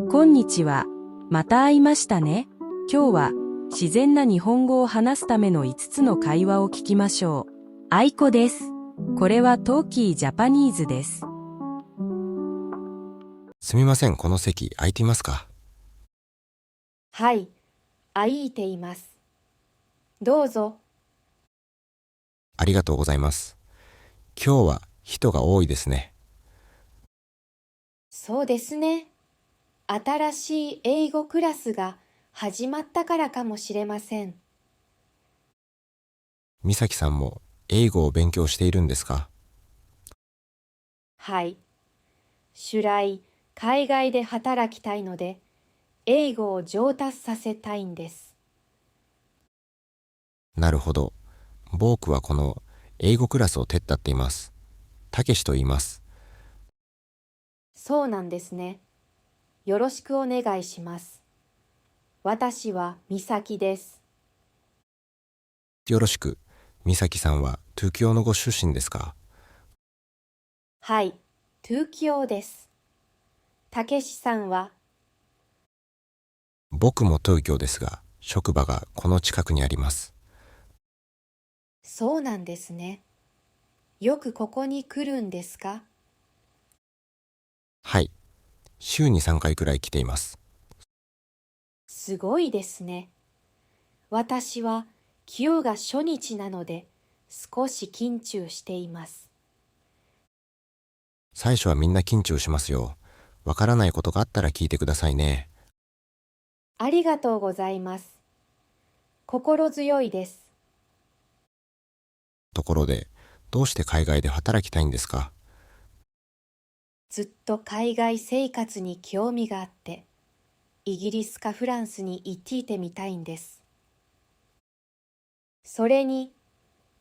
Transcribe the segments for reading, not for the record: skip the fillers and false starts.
こんにちは。また会いましたね。今日は自然な日本語を話すための5つの会話を聞きましょう。あいこです。これはトーキージャパニーズです。すみません、この席空いていますか？はい、空いています。どうぞ。ありがとうございます。今日は人が多いですね。そうですね。新しい英語クラスが始まったからかもしれません。美咲さんも英語を勉強しているんですか？はい。将来、海外で働きたいので、英語を上達させたいんです。なるほど。僕はこの英語クラスを手伝っています。たけしと言います。そうなんですね。よろしくお願いします。私は美咲です。よろしく。美咲さんは東京のご出身ですか？はい、東京です。たけしさんは？僕も東京ですが、職場がこの近くにあります。そうなんですね。よくここに来るんですか？はい。週に3回くらい来ています。すごいですね。私は今日が初日なので少し緊張しています。最初はみんな緊張しますよ。わからないことがあったら聞いてくださいね。ありがとうございます。心強いです。ところで、どうして海外で働きたいんですか？ずっと海外生活に興味があって、イギリスかフランスに行っていてみたいんです。それに、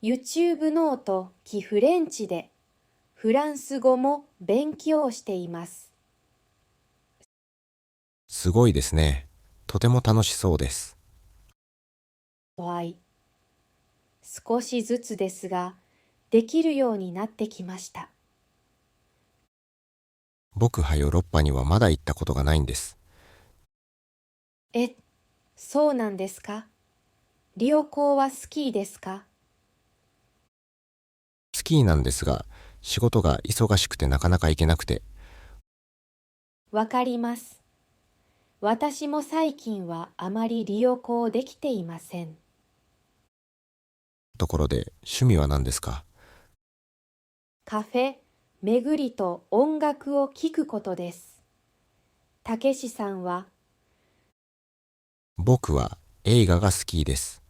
YouTube ノートキフレンチでフランス語も勉強しています。すごいですね。とても楽しそうです。はい。少しずつですが、できるようになってきました。僕はヨーロッパにはまだ行ったことがないんです。え、そうなんですか？旅行は好きですか？スキーなんですが、仕事が忙しくてなかなか行けなくて、わかります。私も最近はあまり旅行できていません。ところで趣味は何ですか？カフェ、巡りと音楽を聴くことです。たけしさんは？僕は映画が好きです。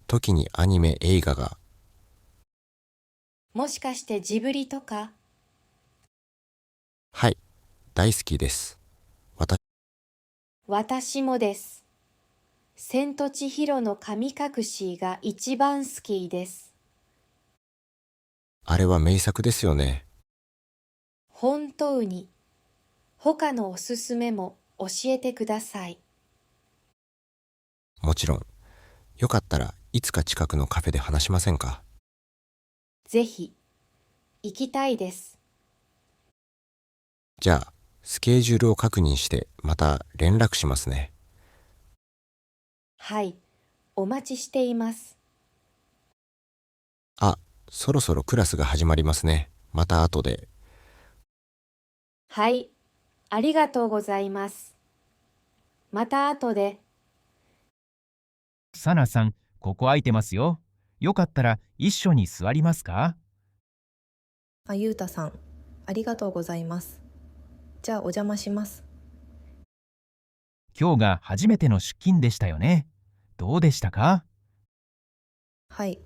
時にアニメ映画が、もしかしてジブリとか？はい、大好きです。私、私もです。千と千尋の神隠しが一番好きです。あれは名作ですよね。本当に。他のおすすめも教えてください。もちろん。よかったらいつか近くのカフェで話しませんか？ぜひ、行きたいです。じゃあ、スケジュールを確認してまた連絡しますね。はい、お待ちしています。あ、そろそろクラスが始まりますね。また後で。はい、ありがとうございます。また後で。サナさん、ここ空いてますよ。よかったら一緒に座りますか？ゆうたさん、ありがとうございます。じゃあお邪魔します。今日が初めての出勤でしたよね。どうでしたか？はい、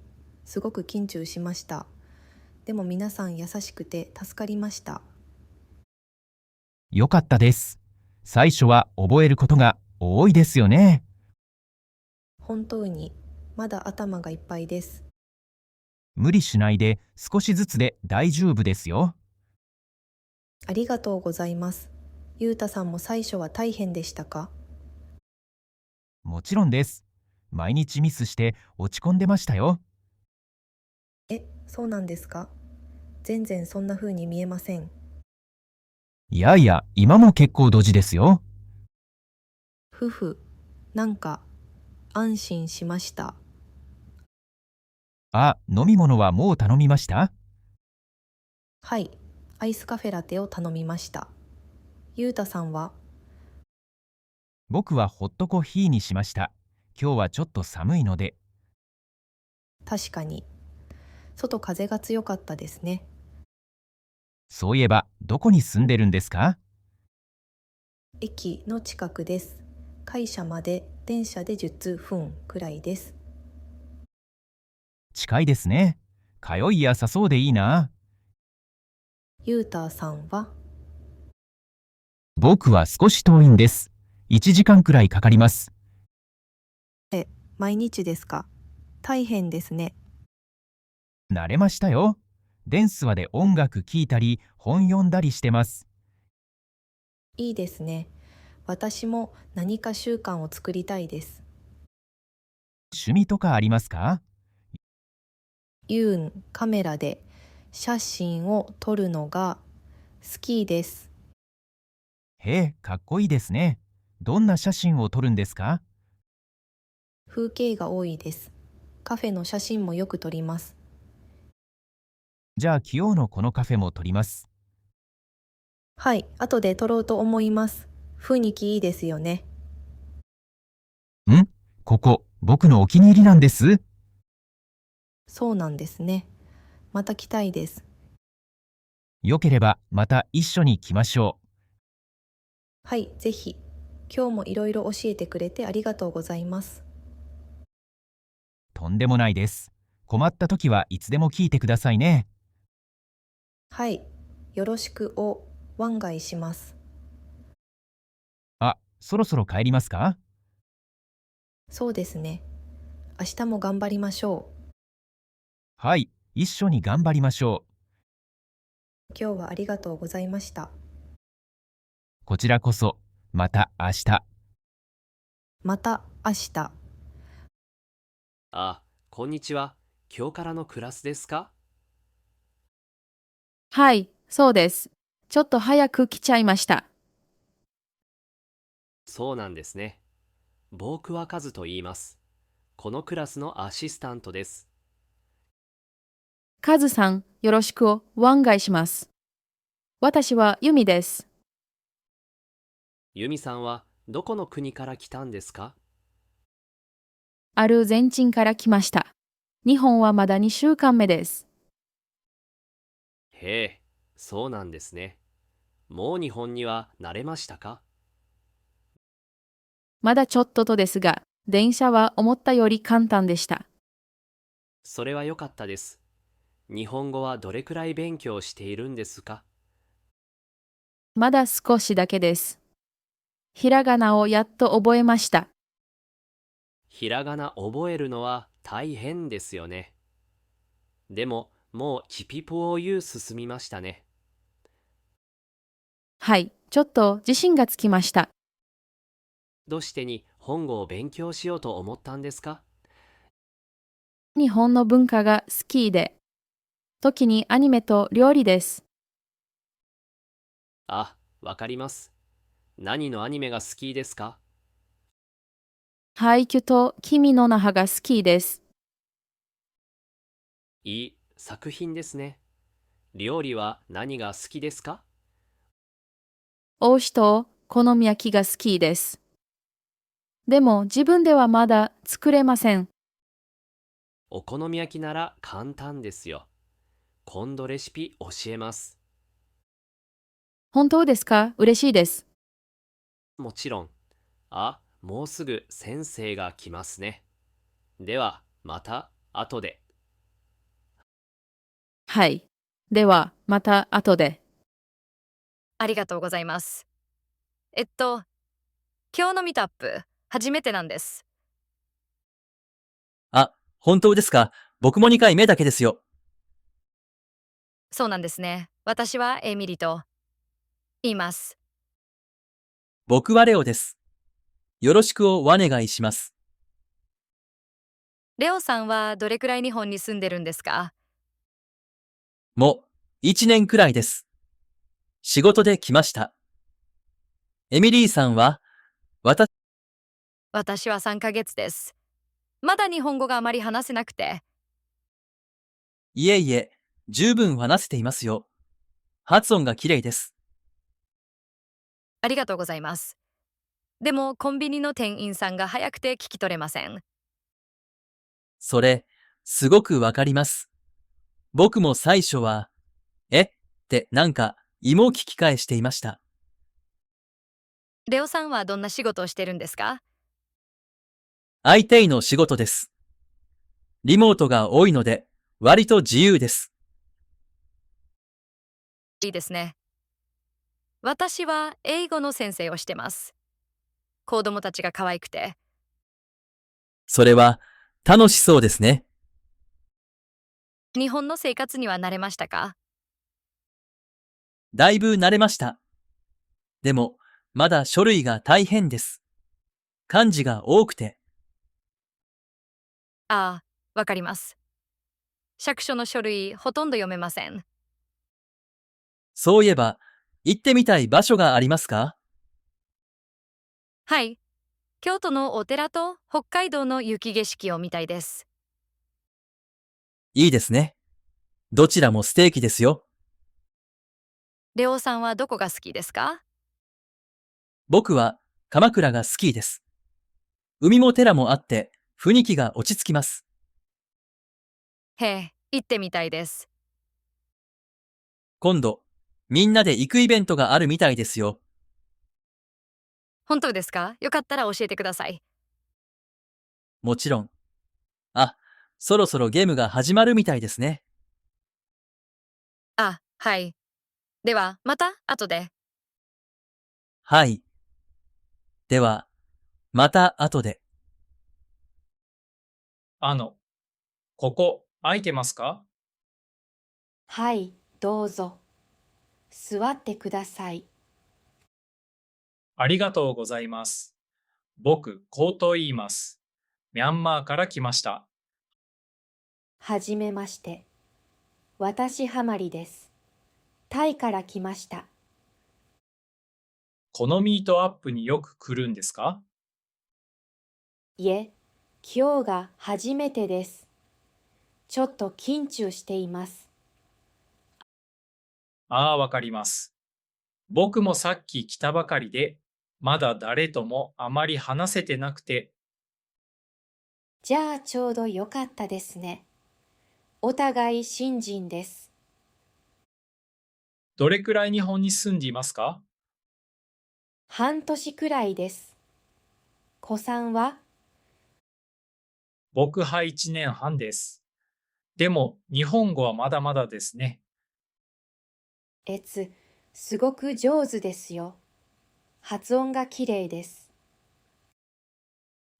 すごく緊張しました。でも皆さん優しくて助かりました。よかったです。最初は覚えることが多いですよね。本当に、まだ頭がいっぱいです。無理しないで少しずつで大丈夫ですよ。ありがとうございます。ゆうたさんも最初は大変でしたか？もちろんです。毎日ミスして落ち込んでましたよ。そうなんですか？全然そんな風に見えません。いやいや、今も結構ドジですよ。夫婦、なんか安心しました。あ、飲み物はもう頼みました？はい、アイスカフェラテを頼みました。ゆうたさんは？僕はホットコーヒーにしました。今日はちょっと寒いので。確かに、外風が強かったですね。そういえば、どこに住んでるんですか？駅の近くです。会社まで電車で10分くらいです。近いですね。通いやさそうでいいな。ゆうたさんは？僕は少し遠いんです。1時間くらいかかります。毎日ですか？大変ですね。慣れましたよ。電スワで音楽聴いたり、本読んだりしてます。いいですね。私も何か習慣を作りたいです。趣味とかありますか？カメラで写真を撮るのが好きです。へえ、かっこいいですね。どんな写真を撮るんですか？風景が多いです。カフェの写真もよく撮ります。じゃあ今日のこのカフェも撮ります。はい、後で撮ろうと思います。雰囲気いいですよね。ん？ここ、僕のお気に入りなんです。そうなんですね。また来たいです。よければまた一緒に来ましょう。はい、ぜひ。今日もいろいろ教えてくれてありがとうございます。とんでもないです。困った時はいつでも聞いてくださいね。はい、よろしくお願いします。あ、そろそろ帰りますか？そうですね。明日も頑張りましょう。はい、一緒に頑張りましょう。今日はありがとうございました。こちらこそ、また明日。また明日。あ、こんにちは。今日からのクラスですか？はい、そうです。ちょっと早く来ちゃいました。そうなんですね。僕はカズと言います。このクラスのアシスタントです。カズさん、よろしくお願いします。私はユミです。ユミさんはどこの国から来たんですか？アルゼンチンから来ました。日本はまだ2週間目です。へえ、そうなんですね。もう日本には慣れましたか？まだちょっとですが、電車は思ったより簡単でした。それは良かったです。日本語はどれくらい勉強しているんですか？まだ少しだけです。ひらがなをやっと覚えました。ひらがな覚えるのは大変ですよね。でも、もうチピポを言う進みましたね。はい、ちょっと自信がつきました。どうして日本語を勉強しようと思ったんですか？日本の文化が好きで、時にアニメと料理です。あ、わかります。何のアニメが好きですか？ハイキュと君の那覇が好きです。いい作品ですね。料理は何が好きですか？おしと好み焼きが好きです。でも自分ではまだ作れません。お好み焼きなら簡単ですよ。今度レシピ教えます。本当ですか？嬉しいです。もちろん。あ、もうすぐ先生が来ますね。では、また後で。はい。では、また後で。ありがとうございます。今日のミートアップ、初めてなんです。あ、本当ですか？僕も2回目だけですよ。そうなんですね。私はエミリと言います。僕はレオです。よろしくお願いします。レオさんはどれくらい日本に住んでるんですか？もう1年くらいです。仕事で来ました。エミリーさんは、私私は3ヶ月です。まだ日本語があまり話せなくて。いえいえ、十分話せていますよ。発音が綺麗です。ありがとうございます。でもコンビニの店員さんが早くて聞き取れません。それ、すごくわかります。僕も最初は、ってなんか芋を聞き返していました。レオさんはどんな仕事をしてるんですか？ IT の仕事です。リモートが多いので、割と自由です。いいですね。私は英語の先生をしてます。子供たちが可愛くて。それは、楽しそうですね。日本の生活には慣れましたか？だいぶ慣れました。でも、まだ書類が大変です。漢字が多くて。ああ、わかります。借書の書類ほとんど読めません。そういえば、行ってみたい場所がありますか？はい。京都のお寺と北海道の雪景色を見たいです。いいですね。どちらも素敵ですよ。レオさんはどこが好きですか？僕は鎌倉が好きです。海も寺もあって雰囲気が落ち着きます。へえ、行ってみたいです。今度、みんなで行くイベントがあるみたいですよ。本当ですか？よかったら教えてください。もちろん。あ、そろそろゲームが始まるみたいですね。あ、はい。では、また後で。はい。では、また後で。ここ空いてますか？はい、どうぞ。座ってください。ありがとうございます。僕、コウと言います。ミャンマーから来ました。はじめまして。私ハマリです。タイから来ました。このミートアップによく来るんですか？いえ、今日が初めてです。ちょっと緊張しています。ああ、わかります。僕もさっき来たばかりで、まだ誰ともあまり話せてなくて、じゃあちょうどよかったですね。お互い新人です。どれくらい日本に住んでいますか？半年くらいです。子さんは？僕は1年半です。でも、日本語はまだまだですね。すごく上手ですよ。発音がきれいです。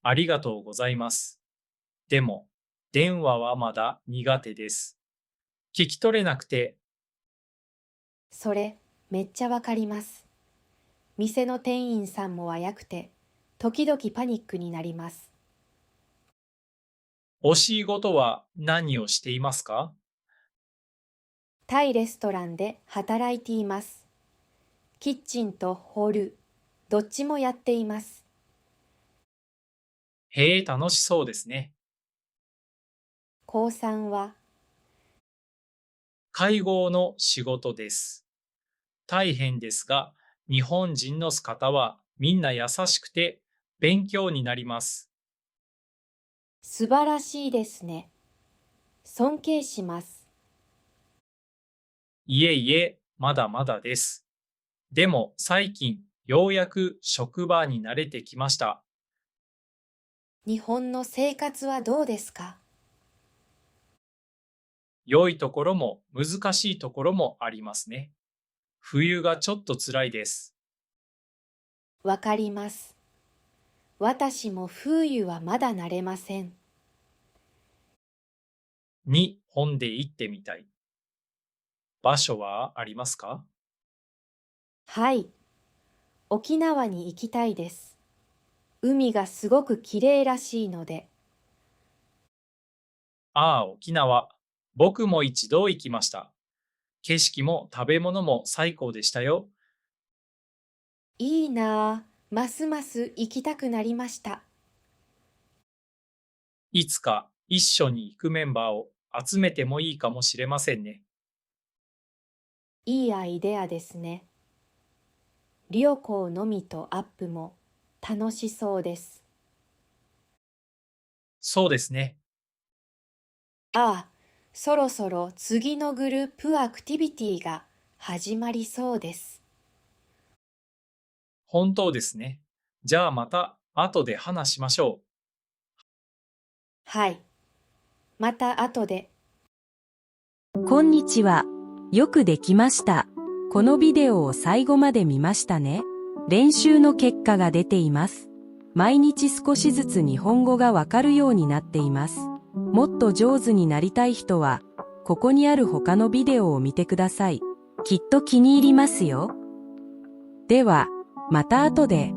ありがとうございます。でも、電話はまだ苦手です。聞き取れなくて、それ、めっちゃわかります。店の店員さんも危くて、時々パニックになります。お仕事は何をしていますか？タイレストランで働いています。キッチンとホール、どっちもやっています。へえ、楽しそうですね。コウさんは？介護の仕事です。大変ですが、日本人の方はみんな優しくて勉強になります。素晴らしいですね。尊敬します。いえいえ、まだまだです。でも最近、ようやく職場に慣れてきました。日本の生活はどうですか？良いところも難しいところもありますね。冬がちょっと辛いです。わかります。私も冬はまだ慣れません。日本で行ってみたい。場所はありますか？はい。沖縄に行きたいです。海がすごくきれいらしいので。ああ、沖縄。僕も一度行きました。景色も食べ物も最高でしたよ。いいなあ。ますます行きたくなりました。いつか一緒に行くメンバーを集めてもいいかもしれませんね。いいアイデアですね。リオコのみとアップも楽しそうです。そうですね。ああ、そろそろ次のグループアクティビティが始まりそうです。本当ですね。じゃあまた後で話しましょう。はい。また後で。こんにちは。よくできました。このビデオを最後まで見ましたね。練習の結果が出ています。毎日少しずつ日本語がわかるようになっています。もっと上手になりたい人は、ここにある他のビデオを見てください。きっと気に入りますよ。では、また後で。